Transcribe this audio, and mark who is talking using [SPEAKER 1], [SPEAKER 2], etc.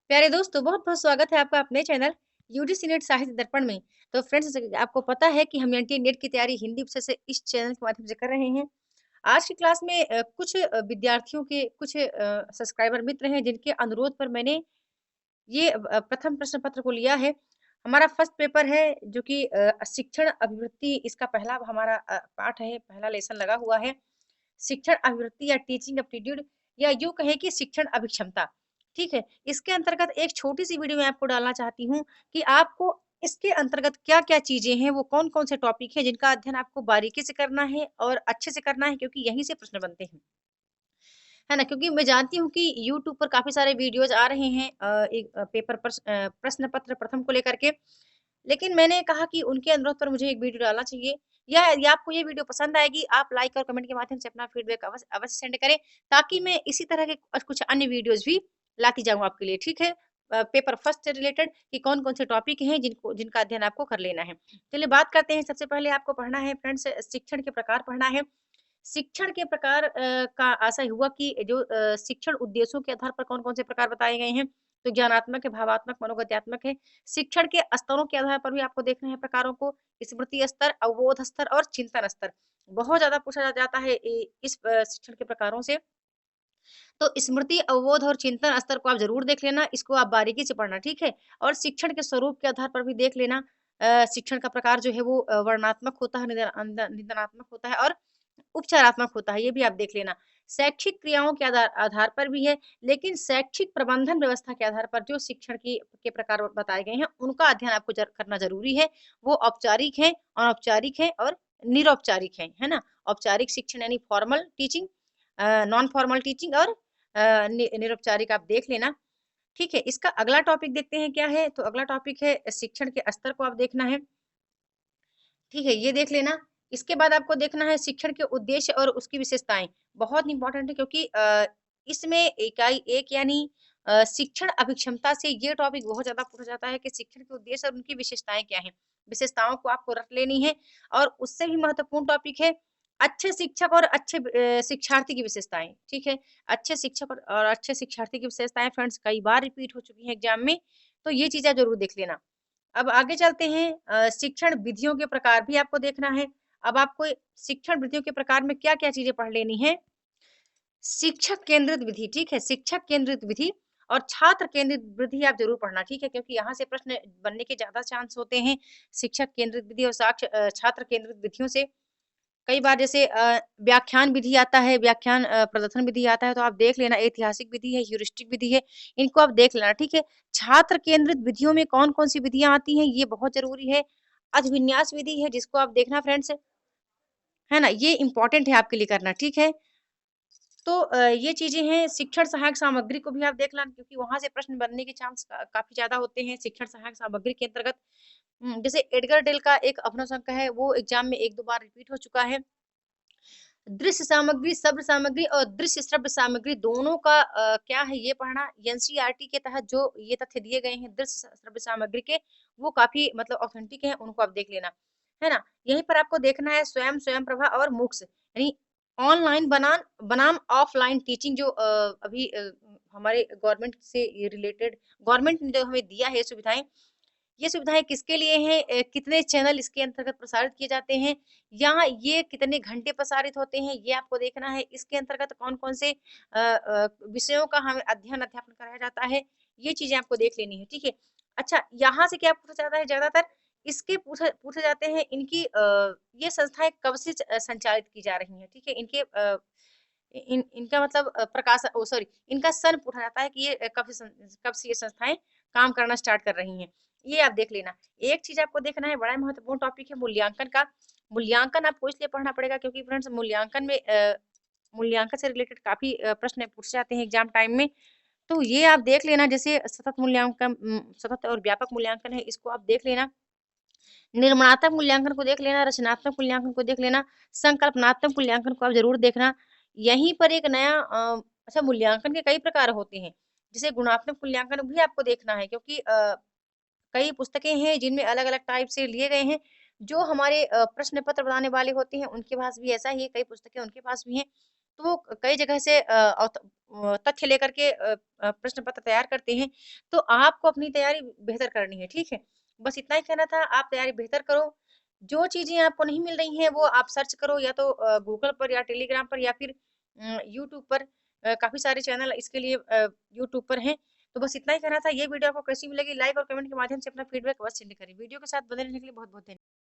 [SPEAKER 1] प्यारे दोस्तों, बहुत-बहुत स्वागत है आपका अपने चैनल यूजीसी नेट साहित्य दर्पण में। तो फ्रेंड्स, आपको पता है कि हम एनटीए नेट की तैयारी हिंदी विषय से इस चैनल के माध्यम से कर रहे हैं। आज की क्लास में कुछ विद्यार्थियों के कुछ सब्सक्राइबर मित्र हैं जिनके अनुरोध पर मैंने ये प्रथम प्रश्न पत्र को लिया है। हमारा फर्स्ट पेपर है जो कि शिक्षण अभिवृत्ति, इसका पहला हमारा पाठ है, पहला लेसन लगा हुआ है। शिक्षण अभिवृत्ति या टीचिंग एप्टीट्यूड, या यूँ कहें कि शिक्षण अभिक्षमता, ठीक है? इसके अंतर्गत एक छोटी-सी वीडियो मैं आपको डालना चाहती हूँ कि आपको इसके अंतर्गत क्या-क्या चीज़ें हैं, वो कौन-कौन से टॉपिक हैं जिनका अध्ययन आपको बारीकी से करना है और अच्छे से करना है, क्योंकि यहीं से प्रश्न बनते हैं। है ना? क्योंकि मैं जानती हूँ कि यूट्यूब पर काफ़ी सारे वीडियोज़ आ रहे हैं एक पेपर प्रश्न पत्र प्रथम को लेकर के। लेकिन मैंने कहा कि उनके अनुरोध पर मुझे एक वीडियो डालना चाहिए। या आपको ये वीडियो पसंद आएगी, आप लाइक और कमेंट के माध्यम से अपना फीडबैक अवश्य अवश्य सेंड करें, ताकि मैं इसी तरह के कुछ अन्य वीडियोज़ भी लाती जाऊँ आपके लिए, ठीक है? पेपर फर्स्ट से रिलेटेड कि कौन-कौन से टॉपिक हैं जिनका अध्ययन आपको कर लेना है। चलिए बात करते हैं, सबसे पहले आपको पढ़ना है फ्रेंड्स, शिक्षण के प्रकार पढ़ना है। शिक्षण के प्रकार का ऐसा हुआ कि जो शिक्षण उद्देश्यों के आधार पर कौन-कौन से प्रकार बताए गए हैं, तो ज्ञानात्मक है, भावात्मक, मनोगत्यात्मक है। शिक्षण के स्तरों के आधार पर भी आपको देखना है प्रकारों को, स्मृति स्तर, अवबोध स्तर और चिंतन स्तर। बहुत ज़्यादा पूछा जाता है इस शिक्षण के प्रकारों से। तो स्मृति, अवबोध और चिंतन स्तर को आप ज़रूर देख लेना, इसको आप बारीकी से पढ़ना, ठीक है? और शिक्षण के स्वरूप के आधार पर भी देख लेना। शिक्षण का प्रकार जो है वो वर्णनात्मक होता है, निदानात्मक होता है और उपचारात्मक होता है, ये भी आप देख लेना। शैक्षिक क्रियाओं के आधार आधार पर भी है, लेकिन शैक्षिक प्रबंधन व्यवस्था के आधार पर जो शिक्षण की के प्रकार बताए गए हैं, उनका अध्ययन आपको करना ज़रूरी है। वो औपचारिक है, अनौपचारिक है और निरौपचारिक है ना? औपचारिक शिक्षण यानी formal teaching, non formal teaching और निरौपचारिक आप देख लेना, ठीक है? इसका अगला टॉपिक देखते हैं क्या है, तो अगला टॉपिक है शिक्षण के स्तर को आप देखना है। ठीक है, ये देख लेना। इसके बाद आपको देखना है शिक्षण के उद्देश्य और उसकी विशेषताएँ। बहुत इम्पोर्टेंट है, क्योंकि इसमें इकाई 1 यानी शिक्षण अभिक्षमता से ये टॉपिक बहुत ज़्यादा पूछा जाता है कि शिक्षण के उद्देश्य और उनकी विशेषताएँ क्या हैं? विशेषताओं को आपको रट लेनी है। और उससे भी महत्वपूर्ण टॉपिक है अच्छे शिक्षक और अच्छे शिक्षार्थी की विशेषताएँ, ठीक है? अच्छे शिक्षक और अच्छे शिक्षार्थी की विशेषताएँ फ्रेंड्स कई बार रिपीट हो चुकी हैं एग्ज़ाम में, तो ये चीज़ें ज़रूर देख लेना। अब आगे चलते हैं, शिक्षण विधियों के प्रकार भी आपको देखना है। अब आपको शिक्षण विधियों के प्रकार में क्या-क्या चीज़ें पढ़ लेनी है। शिक्षक केंद्रित विधि, ठीक है? शिक्षक केंद्रित विधि और छात्र केंद्रित विधि आप ज़रूर पढ़ना, ठीक है? क्योंकि यहाँ से प्रश्न बनने के ज़्यादा चांस होते हैं, शिक्षक केंद्रित विधि और छात्र केंद्रित विधियों से। कई बार जैसे व्याख्यान विधि आता है, व्याख्यान प्रदर्शन विधि आता है, तो आप देख लेना, ऐतिहासिक विधि है, ह्यूरिस्टिक विधि है, इनको आप देख लेना, ठीक है? छात्र केंद्रित विधियों में कौन-कौन सी विधियाँ आती हैं, ये बहुत ज़रूरी है। अभिविन्यास विधि है, जिसको आप देखना फ्रेंड्स, है ना? ये इम्पोर्टेंट है आपके लिए करना, ठीक है? तो ये चीज़ें हैं। शिक्षण सहायक सामग्री को भी आप देख लेना, क्योंकि वहाँ से प्रश्न बनने के चांस काफ़ी ज़्यादा होते हैं शिक्षण सहायक सामग्री के अंतर्गत। जैसे एडगर डेल का एक अभिनव संक है, वो एग्ज़ाम में 1-2 बार रिपीट हो चुका है। दृश्य सामग्री, श्रव्य सामग्री और दृश्य श्रव्य सामग्री दोनों का क्या है ये पढ़ना। एनसीईआरटी के तहत जो ये तथ्य दिए गए हैं दृश्य श्रव्य सामग्री के, वो काफ़ी मतलब ऑथेंटिक हैं, उनको आप देख लेना, है ना? यहीं पर आपको देखना है स्वयं, स्वयं प्रभा और मूक्स, यानी ऑनलाइन बनाम ऑफलाइन टीचिंग, जो अभी हमारे गवर्नमेंट से ये रिलेटेड गवर्नमेंट ने जो हमें दिया है सुविधाएँ, ये सुविधाएँ किसके लिए हैं? कितने चैनल इसके अंतर्गत प्रसारित किए जाते हैं? या ये कितने घंटे प्रसारित होते हैं? ये आपको देखना है। इसके अंतर्गत कौन-कौन से विषयों का हमें अध्ययन-अध्यापन कराया जाता है? ये चीज़ें आपको देख लेनी है, ठीक है? अच्छा, यहाँ से क्या पूछा जाता है ज़्यादातर? इसके पूछे पूछे जाते हैं इनकी ये संस्थाएँ कब से संचालित की जा रही हैं, ठीक है? इनके इनका मतलब इनका सन पूछा जाता है कि ये कब से ये संस्थाएँ काम करना स्टार्ट कर रही हैं। ये आप देख लेना। एक चीज़ आपको देखना है, बड़ा महत्वपूर्ण टॉपिक है मूल्यांकन का। मूल्यांकन आपको इसलिए पढ़ना पड़ेगा क्योंकि फ्रेंड्स मूल्यांकन में मूल्यांकन से रिलेटेड काफ़ी प्रश्न पूछे जाते हैं एग्ज़ाम टाइम में। तो ये आप देख लेना, जैसे सतत और व्यापक मूल्यांकन है, इसको आप देख लेना। निर्माणात्मक मूल्यांकन को देख लेना, रचनात्मक मूल्यांकन को देख लेना, संकल्पनात्मक मूल्यांकन को आप ज़रूर देखना। यहीं पर एक नया अच्छा, मूल्यांकन के कई प्रकार होते हैं। जैसे गुणात्मक मूल्यांकन भी आपको देखना है, क्योंकि कई पुस्तकें हैं जिनमें अलग-अलग टाइप से लिए गए हैं। जो हमारे प्रश्न पत्र बनाने वाले होते हैं, उनके पास भी ऐसा ही है, कई पुस्तकें उनके पास भी हैं। तो वो कई जगह से तथ्य लेकर के प्रश्न पत्र तैयार करते हैं। तो आपको अपनी तैयारी बेहतर करनी है, ठीक है? बस इतना ही कहना था, आप तैयारी बेहतर करो। जो चीज़ें आपको नहीं मिल रही हैं, वो आप सर्च करो या तो गूगल पर या टेलीग्राम पर या फिर यूट्यूब पर। काफ़ी सारे चैनल इसके लिए यूट्यूब पर हैं। तो बस इतना ही कहना था। ये वीडियो आपको कैसी भी लगी, लाइक और कमेंट के माध्यम से अपना फीडबैक अवश्य लिखें। वीडियो के साथ बने रहने के लिए बहुत-बहुत धन्यवाद।